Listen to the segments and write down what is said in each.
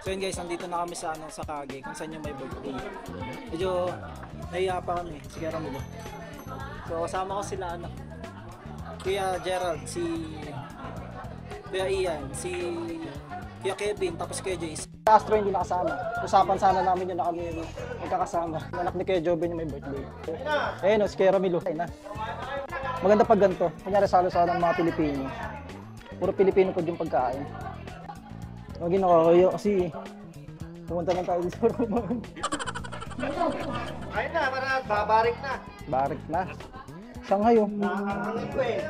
So yun guys, nandito na kami sa sa Kage, kung saan yung may birthday. Medyo nahiya pa kami, sige Ramilo. So kasama ko sila Kuya Gerald, si Kuya Ian, si Kuya Kevin, tapos Kuya Jace. Astro hindi nakasama. Usapan sana namin yun na kami magkakasama. Anak ni Kuya Joven yung may birthday. Ayun si Kuya Ramilo. Ayun na. Maganda pag ganito. Kunyari salo-salo ng mga Pilipino. Puro Pilipino po yung pagkain. Huwag nakakaya kasi pumunta lang tayo sa Roman. Ayun na, babarik na. Barik na. Shanghai oh. Nakakangin ko eh.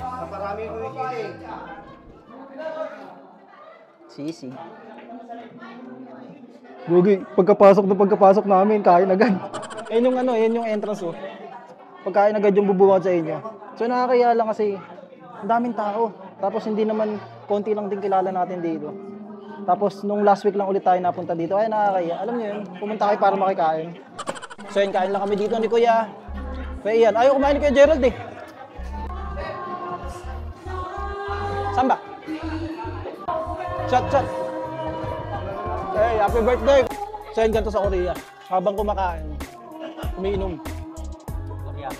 Naparami ko yung kiling. Sisi. Gugi, pagkapasok namin, kain agad. Ayun yung ayun yung entrance oh. Pagkain agad yung bubuhat sa inyo. So nakakaya lang kasi ang daming tao. Tapos hindi naman konti lang din kilala natin dito. Tapos nung last week lang ulit tayo napunta dito. Ay nakakaya. Alam niyo yun, pumunta kayo para makikain. So yun, kain lang kami dito ni Kuya Ian. Ayaw kumain ni Kuya Gerald eh. Saan ba? Shot. Hey, happy birthday! So yun, ganito sa Korea. Habang kumakain, umiinom. Korea.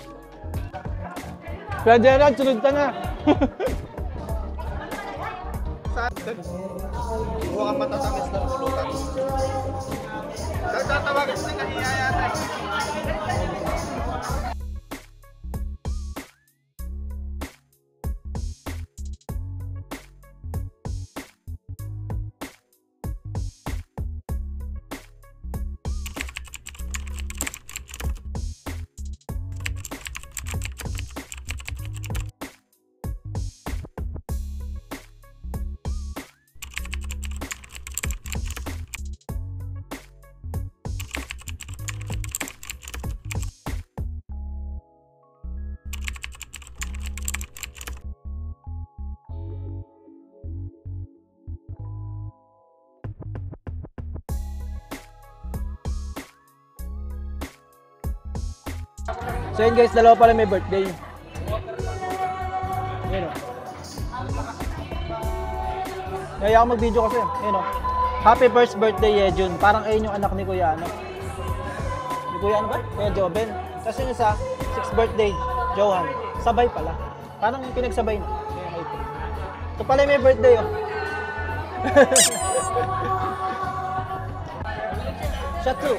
Kuya Gerald, sunod ka na. Buwa kang matatamis na pulutan. Tatawagan sa kahiya yata. So yun guys, dalawa pala may birthday. Yun o. Naya ako mag-video kasi. Yun o. Happy first birthday, Yejun. Parang ayun yung anak ni Kuya Ni Kuya ba? Kuya Joven. Kasi yung isa, 6th birthday, Johan. Sabay pala. Parang pinagsabay na. Ito pala may birthday o. Shot 2.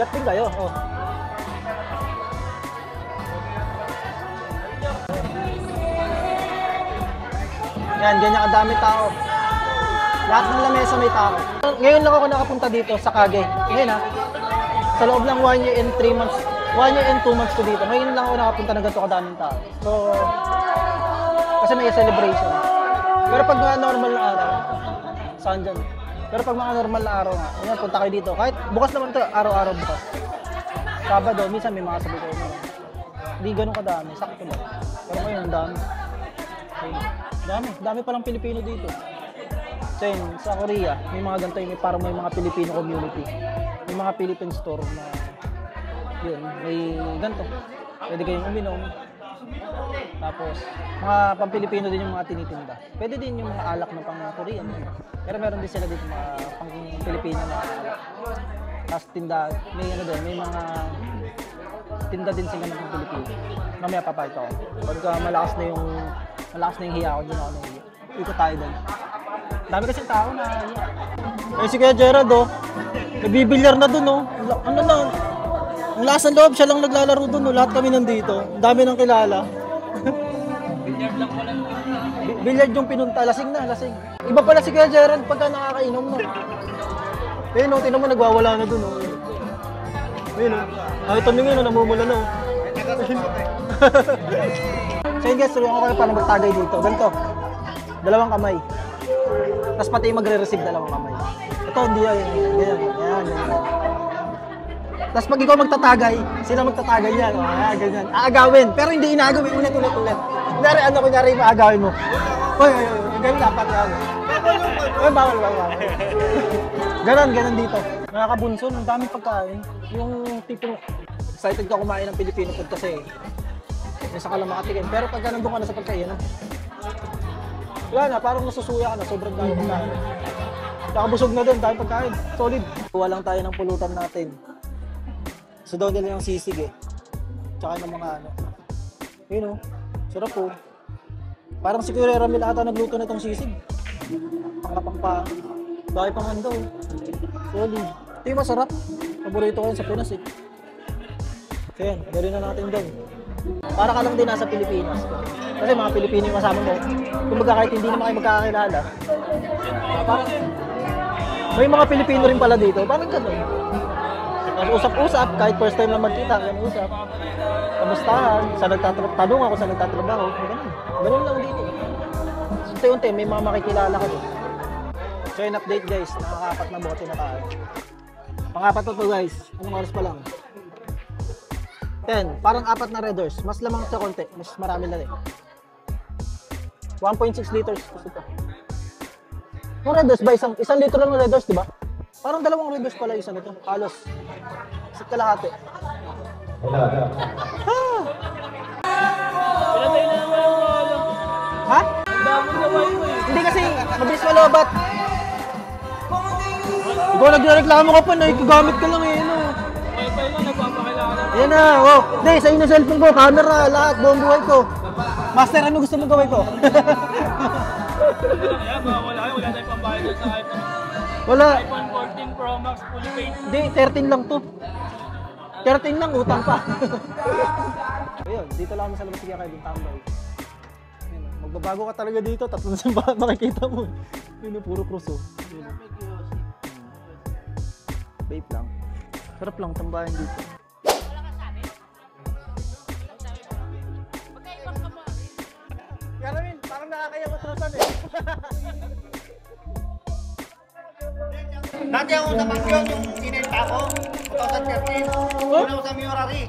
Shot din kayo, oh. Yan, ganyan kadami tao. Lahat ng lamesa may tao. Ngayon lang ako nakapunta dito sa Kage. Ngayon sa loob ng 1 year and 3 months, 1 year and 2 months ko dito. Ngayon lang ako nakapunta ng ganito kadaming tao. So, kasi may celebration. Pero pag mga normal na araw, saan dyan? Pero pag mga normal na araw nga, ayan, punta kayo dito. Kahit bukas naman ito, araw-araw bukas. Sabado, minsan may mga sabi ko naman. Hindi ganun kadami, sakto lang. Pero ngayon, dami. Dami palang Pilipino dito. So yun, sa Korea, may mga ganito, parang may mga Filipino community. May mga Philippine store na, yun, may ganito. Pwede kayong uminom. Tapos, mga pang-Pilipino din yung mga tinitinda. Pwede din yung mga alak na pang-Korean. Pero meron din sila dito mga pang-Pilipino na tapos tinda, may may mga tinda din sila ng Pilipino. Mamaya papayto ko. Pagka malakas na yung hiya ko, doon ako nahiya. Ikot tayo doon. Dami kasi tao na hiya. Eh si Kuya Gerald nagbibilyar na doon Ano na, ang lasang loob, siya lang naglalaro doon Lahat kami nandito. Ang dami nang kilala. Bilyard lang pala. Bilyard yung pinunta, lasing. Iba pala si Kuya Gerald pagka nakakainom Ayun tinan mo nagwawala na dun Ayun Ay tumingin namumula na So yun guys, turuan ko kayo paano magtagay dito. Ganito, 2 kamay. Tapos pati magre-receive 2 kamay. Ito hindi yan. Yan. Tapos pag ikaw magtatagay, sila magtatagay yan. Ganyan. Aagawin. Pero hindi inaagawin. Ulit. Kunyari maagawin mo. Hoy, ganyan dapat yan. Bawal. Ganon dito. Mga kabunson, ang daming pagkain. Yung tipong excited ka kumain ng Filipino food kasi may saka lang makatikin. Pero pagka nandun ka na sa pagkain, Wala na, parang nasusuya ka na, sobrang dami pagkain. Nakabusog na din, dami pagkain. Solid. Kuha lang tayo ng pulutan natin. So daw nila yung sisig eh. Tsaka ng mga ano. Yun o, sarap po. Parang si Kuya Ramil ata nagluto na itong sisig. Pangkapangpa. Dahil pang daw. Solid. Ito yung masarap. Paborito ko yun sa Pinas eh. So yan, gawin na natin doon. Para ka lang din nasa Pilipinas. Kasi mga Pilipino yung kasama mo. Kumbaga kahit hindi naman kayo magkakakilala. Parang, may mga Pilipino rin pala dito. Parang gano'n. Tapos usap-usap, kahit first time lang magkita, ganun usap. Kamustahan, tanong ako sa nagtatrabaho. Ganun lang dito. Unti-unti, may mga makikilala ka doon. So yun, update guys. Nakakapat na bote na tayo. Pang-apat na to guys. Anong oras pa lang? 10. Parang apat na Red Horse. Mas lamang sa konti. Mas marami na rin. 1.6 liters. Gusto to. Yung Red Horse ba? Isang litro lang ng Red Horse, di ba? Parang dalawang Red Horse pala isa nito. Halos. Isip kalahati. Pinatay na naman ang wala. Ha? Ang daming gawin mo eh. Hindi kasi mabilis malobat. Ikaw nagreklamo ka pa na ikagamit ka lang eh. Ano? Wi-Fi mo, nagpapakilala. Yan na, oh. Hindi, sa inyo cellphone ko, camera, lahat, buong buhay ko. Master, ano gusto mong gawin ko? Ayan, wala tayong pambayad sa iPhone. Wala. iPhone 14 Pro Max fully paid. Hindi, 13 lang to. 13 lang, utang pa. Ayun, dito lang kami sa labas si Kevin Tambay. Ayun, magbabago ka talaga dito, tatlong simbahan makikita mo. Yun, puro cruise oh. Yun. Vape lang. Sarap lang, tambahan dito. Karamin, parang nakakaya matrusan eh. Dati ako sa Pangyon, yung kinenta ko, 2013. Yun ako sa Murari.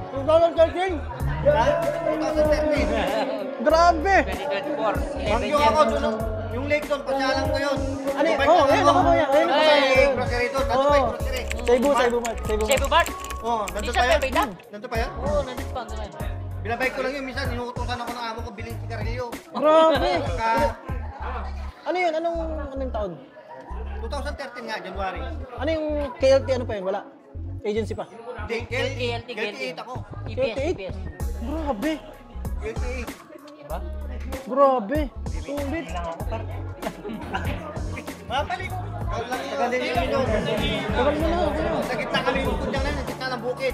2013? Ha? 2013. Grabe! Pangyon ako, doon, yung lake doon, pasyalan ko yun. Ano yun? Oo, ayun, ako ko yan. Ayun, Sa grocery doon, nandun pa yung grocery. Seibu Mart. Chef Bart? Oo, nandun Hindi pa siya yan. pepita? Nandun pa yan? Oo, nandito pa naman. Binabay ko lang yun, minsan inuutosan ako ng amo ko, bilhin sigarilyo. Grabe! Saka, Ano yun? Anong taon? 2013 nga, January. Ano yung KLT? Ano pa yun? Wala? Agency pa? Hindi, KLT. KLT ako. EPS. Grabe! KLT. Diba? Grabe! Sulit! Mapalik. Tagal din yun yun. Tagal mo na. Sa gitna kami yung kudyang na yun, sa gitna ng bukid.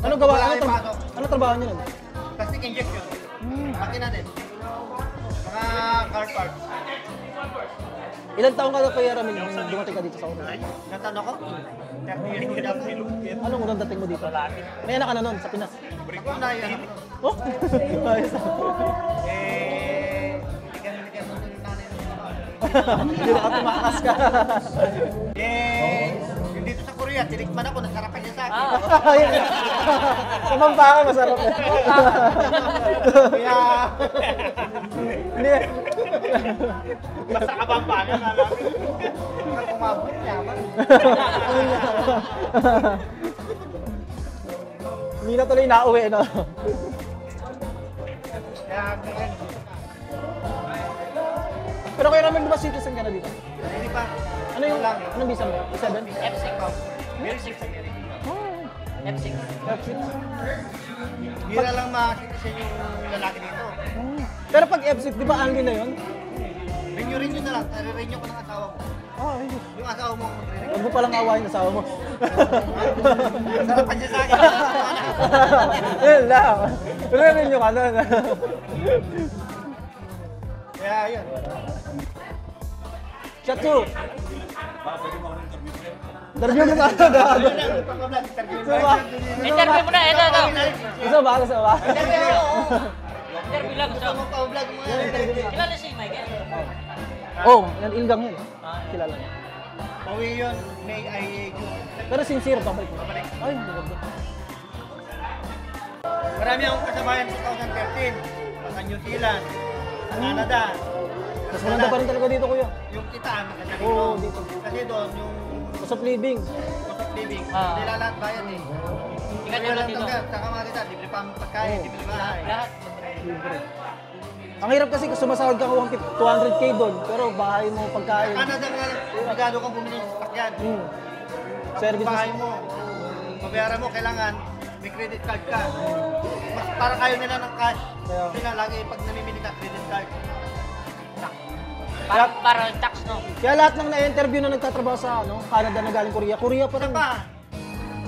Anong gawa? Wala kayong pasok. Ano trabaho niyo nun? Plastic injection. Makina din. Mga car parts. Ilang taong ka na Kuya Ramil nung dumating ka dito sa Una? Natano ko? 30 years old ako. Anong unang dating mo dito? May anak ka na nun sa Pinas? Ako na yun. Oh? Ayos ah. Bigyan mo yung nanay ng mga. Hindi na ka tumakas ka. Yung dito sa Korea, tinikman ako, nasarapan niya sa akin. Kumampa ka, masarap eh. Kaya, Hindi. basta kabampangan na lang. Kumabot niya ba? Hindi na tuloy nauwi, no? Kaya, Pero Kuya Ramil, ba citizen ka na dito? hindi pa. Anong visa mo? E7? F6. Oh. F6. F6. Bira lang makasitizen yung lalaki dito. Pero pag F6, di ba angin na yun? Renew na lang. Renew ko ng asawa mo. Oh, ayos. Yung asawa mo, mag-renew. Huwag mo palang awayin asawa mo. Sarapan niya sa akin. Yun lang. Rin nyo ka nun. Kaya, yun. Chatsu! Interview mo na ito. Interview mo na, ito. Gusto ba? Gusto ba? Interview lang gusto. Magpa-vlog mo yan. Kilala si Michael? Oh, yan Ilgang yun. Kilala niya. Pauwi yun, May ay June. Pero sincere, babalik mo. Babalik. Ay, maganda. Marami akong kasabayan 2013. Sa New Zealand, sa Canada. Mas maganda pa rin talaga dito, kuya. Yung kitaan, maganda dito. Oo, dito. Kasi doon, yung Cost of living. cost of living, Ah. nila lahat bayan eh. Ikat Kaya naman lang dito. talaga, sa kamarita, libre pa ang pagkain, libre bahay. Lahat. Libre. Ang hirap kasi kung sumasahod ka 200k doon, pero bahay mo, pagkain. Canada nga, regalo kang bumili ng sasakyan. Service Bahay mo, mabayaran mo, kailangan may credit card ka. Mas para kayo nila ng cash. Kaya- Kasi nga, lagi pag namimili ka credit card. Para tax, no? Kaya lahat ng na-interview na nagtatrabaho sa Canada na galing Korea, Korea pa Isa rin. pa,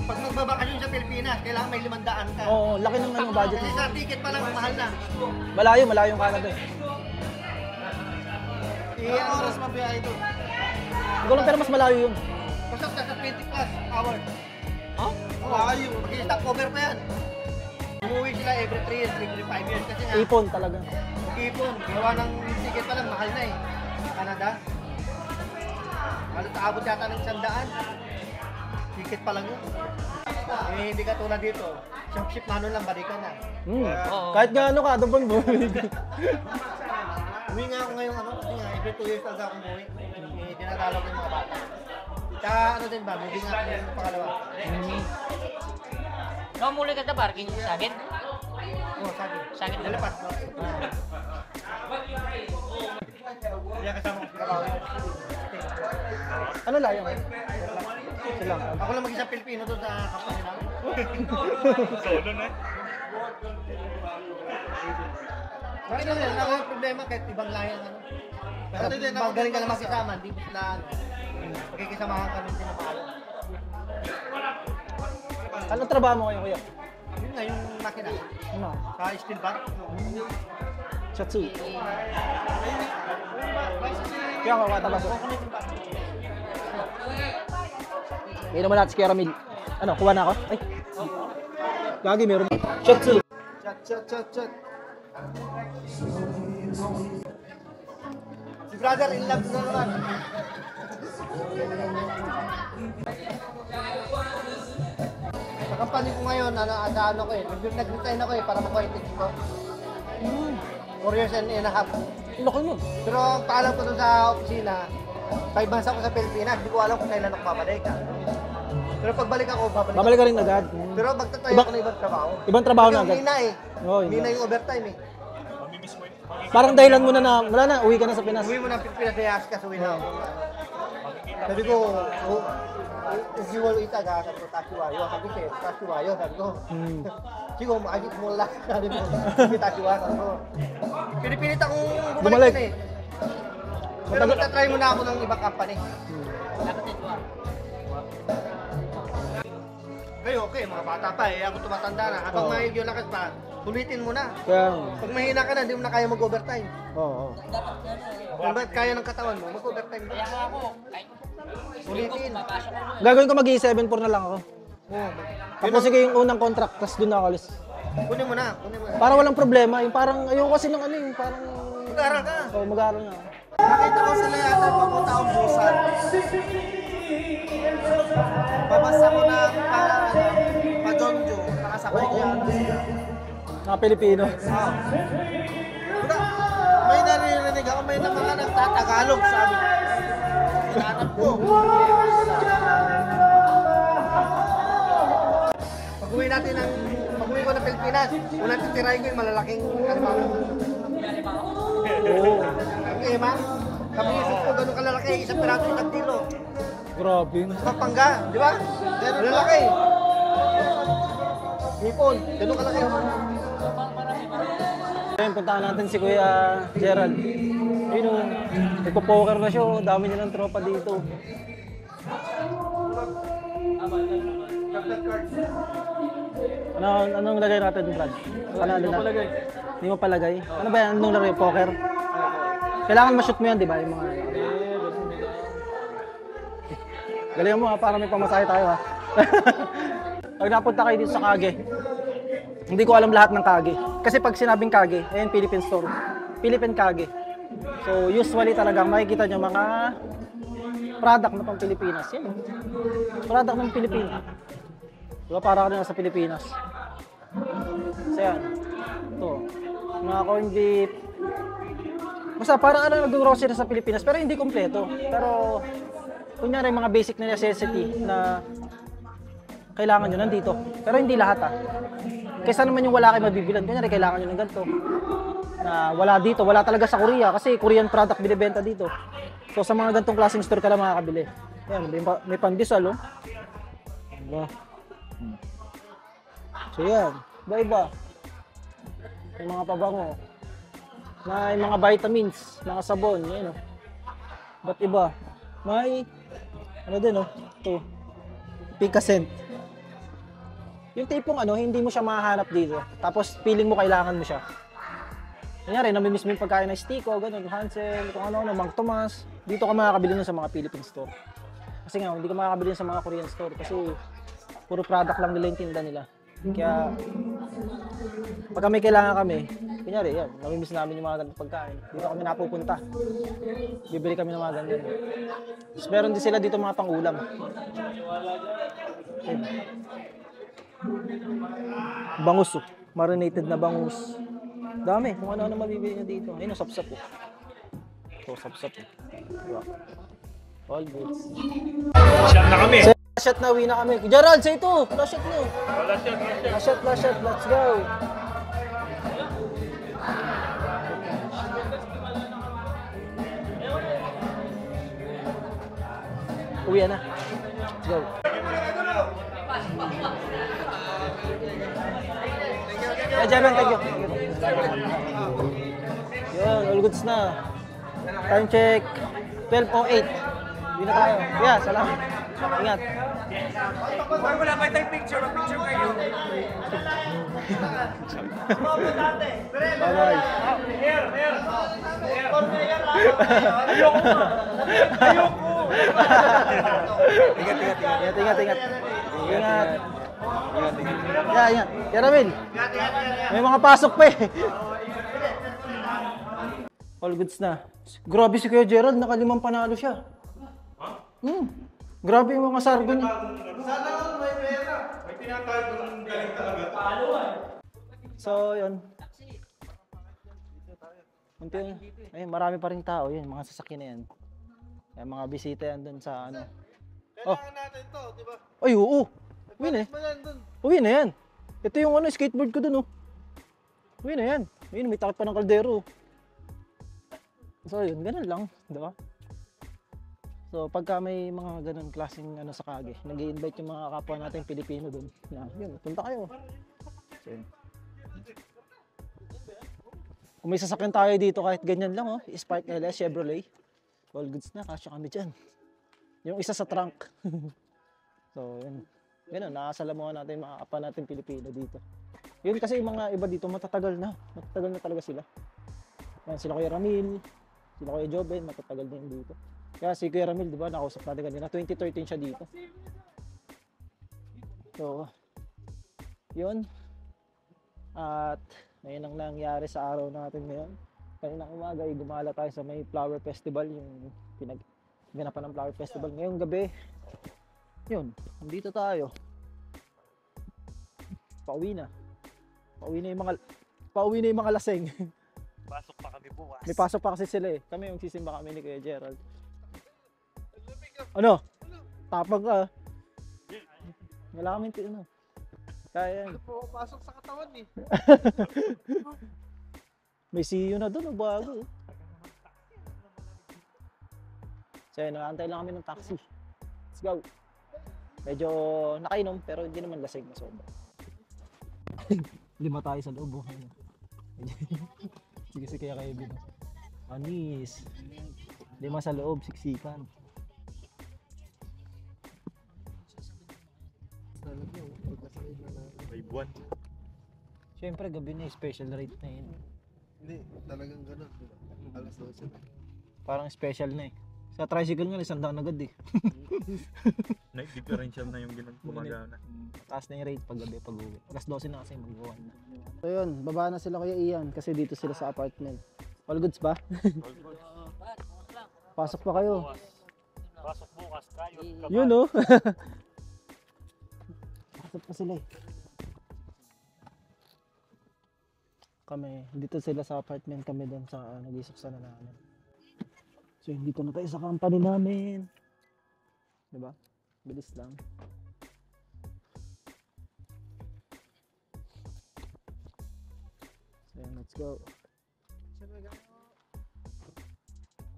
pag magbabakasyon sa Pilipinas, kailangan may 500 ka. Oo, laki ng budget Kasi mo. sa ticket pa lang, mahal na. Malayo yung Canada eh. Ilang oras mabiyahe doon. Hindi ko lang, pero mas malayo yun. Basta nasa 20 plus hours. Huh? Malayo. Mag-stop over pa yan. Umuwi sila every 3 years, every 5 years. Kasi nga, Ipon talaga. mag-ipon. Gawa ng ticket pa lang, mahal na eh. Canada. Halos aabot yata ng 100. Ticket pa lang yun. Eh, hindi ka tulad dito. Isang ship na lang, balikan na. Oo. Kahit gaano ka, doon bang bumili ka? Uwi nga ako ngayon, kasi nga, every 2 years talaga akong umuwi. Eh, dinadalaw ko yung mga bata. Tsaka din ba, moving nga ako yung pangalawa. No, muli ka sa parking sa akin. Oo, sabi. Sakit na. Nalapas mo. Kaya kasama ko sa trabaho yun. Ano layo ngayon? Sila. Ako lang mag-isang Pilipino doon sa company namin. Solo na. Bakit lang yan? Wala akong problema kahit ibang lahi ang ano. Pero magaling ka lang makisama, hindi mo sila pagkikisamahan kami din na mahal. Anong trabaho mo ngayon, kuya? Yun nga yung makina. Ano? Sa steel bar. Shatsu. Kaya nga, katabas. May naman natin si Kuya Ramil. Ano, kuha na ako? Ay. Gagi, meron. Shatsu. Chat. Si brother in love na naman. Sa company ko ngayon, ano ko eh, nag-resign ako eh, para makuha yung ticket ko. 4 years and a half. Laki mo. Pero ang paalam ko doon sa opisina, 5 months ako sa Pilipinas, di ko alam kung kailan ako babalik. Pero pagbalik ako, babalik. Babalik ka rin agad. Pero magtatry Iba- ako ng ibang trabaho. Ibang trabaho na Kasi agad. hindi na eh. Oo, Hindi na yung overtime eh. Parang dahilan mo na wala na, uwi ka na sa Pinas. Uwi mo ng Pilipinas, kaya kasuwi na ako. Sabi ko, usual ita ga, sabi ko, tashiwayo. Sabi ko, tashiwayo, sabi ko. Sigo, maagit mo lang. Sabi ko, hindi tashiwayo. Sabi ko, pinipilit akong Bumalik. bumalik na eh. Pero magta-try muna ako ng ibang company. Kayo, okay, mga bata pa eh. Ako tumatanda na. Habang may yung lakas pa, ulitin mo na. Kaya, Pag mahina ka na, hindi mo na kaya mag-overtime. oo. Kung ba't kaya ng katawan mo, mag-overtime mo. Kaya nga ako, kahit Ulitin. papasok ko. Gagawin ko mag-7-4 na lang ako. Oo. Tapos yung unang contract, tapos doon na ako alis. Kunin mo na, kunin mo na. Para walang problema, yung parang ayoko kasi ng yung parang Mag-aaral ka. mag-aaral na ako. Nakita ko sila yata papunta akong busan. Babasa ko na Pajonjo, nakasakay ko yan. Mga Pilipino. May naririnig ako, may mga nagtatagalog sabi ko. Hinanap ko. Pag-uwi ko ng Pilipinas, unang titirahin ko yung malalaking alimango. Oo. Ang ema, kami isip ko gano'ng kalalaki, isang piraso ng kilo. Grabe. Pampanga, di ba? Malalaki. Hipon, gano'ng kalaki. Ngayon, puntahan natin si Kuya Gerald. Ayun o, nagpo-poker na siya. Oh. Dami niya ng tropa dito. Anong lagay natin, Brad? Panalo na? Hindi mo palagay. Ano ba yan? Anong lagay? Poker? Kailangan ma-shoot mo yan, di ba? Yung mga... Galingan mo ha, para may pamasahe tayo ha. Pag napunta kayo dito sa Kage, hindi ko alam lahat ng Kage. Kasi pag sinabing Kage, ayun, Philippine store. Philippine Kage. So usually talaga makikita nyo mga product na pang Pilipinas. Yan. Product ng Pilipinas. Diba para ka na sa Pilipinas. So yan. Ito. Mga corned beef. Basta parang ano nag-grocery sa Pilipinas pero hindi kompleto. Pero kunyari mga basic na necessity na kailangan nyo nandito. Pero hindi lahat ah. Kaysa naman yung wala kayo mabibilan. Kunyari kailangan nyo ng ganito. na wala dito, wala talaga sa Korea kasi Korean product binibenta dito. So sa mga ganitong klaseng store ka lang makakabili. Yan, may pandesal oh. Diba? So yan, iba-iba. May mga pabango. May mga vitamins, mga sabon, yan oh. Ba't iba? May ano din oh, ito. Picascent. Yung tipong ano, hindi mo siya mahahanap dito. Tapos feeling mo kailangan mo siya. Kunyari, namimiss mo yung pagkain ng Stico, ganun, Hansel, kung ano, Mang Tomas. Dito ka makakabili nun sa mga Philippine store. Kasi nga, hindi ka makakabili sa mga Korean store kasi puro product lang nila yung tinda nila. Kaya, pagka may kailangan kami, kunyari, yan, namimiss namin yung mga ganitong pagkain. Dito kami napupunta. Bibili kami ng mga ganyan. Tapos meron din sila dito mga pang-ulam. Bangus, oh. Marinated na bangus. Dami, kung ano-ano mabibili nyo dito. Ayun, sap-sap po. Ito, sap-sap. Diba? All goods. Shot na kami. Last shot na, uwi na kami. Gerald, say ito! Last shot nyo! Last shot. Last shot, let's go! Uwi na. Let's go. Gerald, thank you. Yun, all goods na. Time check. 12:08. Hindi na tayo. Yeah, salamat. Ingat. Wala ba tayong picture? Picture kayo. Bye-bye. Ayoko. Ingat. Ingat. Yeah, ingat. Kaya Ramil, may mga pasok pa eh. All goods na. Grabe si Kuya Gerald, nakalimang panalo siya. Grabe yung mga sargo niya. Sana may pera. May tinatago ng galing talaga. So, yun. Ayun, marami pa rin tao. Yun, mga sasakyan na yan. Yung mga bisita yan dun sa ano. Kailangan natin to, di ba? Ay, oo. Uwi na eh. Dun. Uwi na yan. Ito yung ano, skateboard ko dun oh. Uwi na yan. Ayun, may takip pa ng kaldero. So, yun, ganun lang. Diba? So, pagka may mga ganun klaseng ano sa Kage, nag-i-invite yung mga kapwa natin Pilipino dun. Yun, punta kayo. So, yun. Kung may sasakyan tayo dito kahit ganyan lang oh, Spark LS, Chevrolet. All goods na, kasya kami dyan. Yung isa sa trunk. So, yun. Ganun, nakasalamuhan natin mga kapwa natin Pilipino dito. Yun kasi yung mga iba dito matatagal na. Matatagal na talaga sila. Yan, sila Kuya Ramil, sila Kuya Joben, matatagal din dito. Kaya si Kuya Ramil, di ba, nakausap natin kanina, 2013 siya dito. So, yun. At, ngayon ang nangyari sa araw natin ngayon. Kaninang umaga, gumala tayo sa may flower festival, yung ganapan ng flower festival. Ngayong gabi, yun, nandito tayo. Pauwi na. Pauwi na yung mga laseng. Pasok pa kami bukas. May pasok pa kasi sila eh. Kami yung sisimba kami ni Kuya Gerald. Ano? Tapang ka. Wala kami ano. Kaya yan. Pasok sa katawan eh. May CEO na doon, bago. So yun, naantay lang kami ng taxi. Let's go. Medyo nakainom pero hindi naman lasing na sobra. Lima tayo sa loob. Sige kaya kayo bin. Anis. Lima sa loob, siksikan. May buwan. Siyempre gabi na special rate na yun. Hindi, talagang gano'n. Alas 12. Parang special na eh. Sa tricycle nga, 100 agad eh. Night differential na yung gumagana. Taas na yung rate pag gabi, pag uwi. Alas 12 na kasi mag-uwan na. So yun, baba na sila Kuya Ian kasi dito sila sa apartment. All goods ba? Pasok pa kayo. Pasok bukas tayo. Yun oh. Pasok pa sila eh. Kami, dito sila sa apartment, kami doon sa nag-isuksa na namin. So dito na tayo sa company namin. Diba? Bilis lang. So let's go.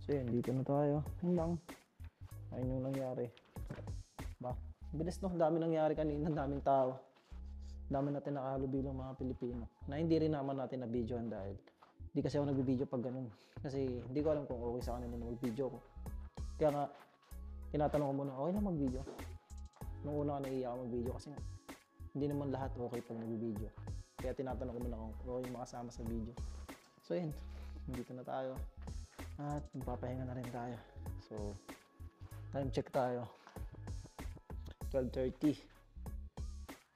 So yun, dito na tayo. Yun lang. Ayun yung nangyari. Ba? Bilis no, dami nangyari kanina, daming tao. Dami natin nakahalo bilang mga Pilipino. Na hindi rin naman natin na videohan dahil hindi kasi ako nag-video pag ganun. Kasi hindi ko alam kung okay sa kanila na mag-video ko. Kaya nga, tinatanong ko muna, okay na mag-video? Nung una ka naiiyak ako mag-video kasi nga, hindi naman lahat okay pag nag-video. Kaya tinatanong ko muna kung okay yung makasama sa video. So yun, dito na tayo. At magpapahinga na rin tayo. So, time check tayo. 12:30.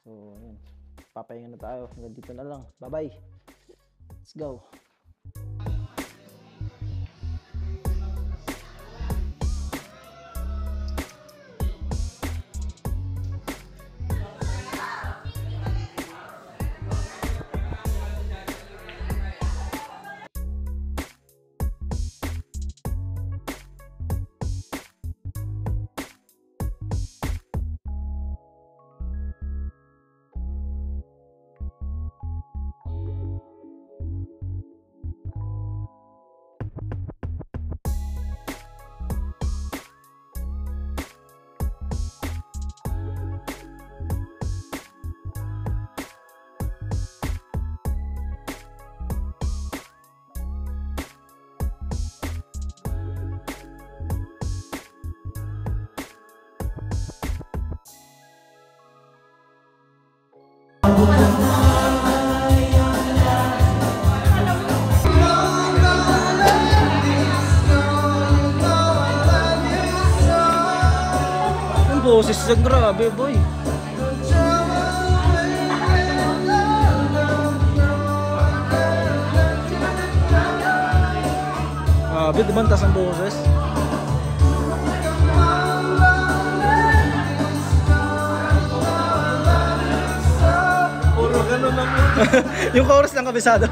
So, ayun. Papahinga na tayo. Hanggang dito na lang. Bye-bye. Let's go. Ang boses sa grabe, boy. Grabe, diba ang taas ang boses? Puro ganun lang. Yung chorus lang kabisado.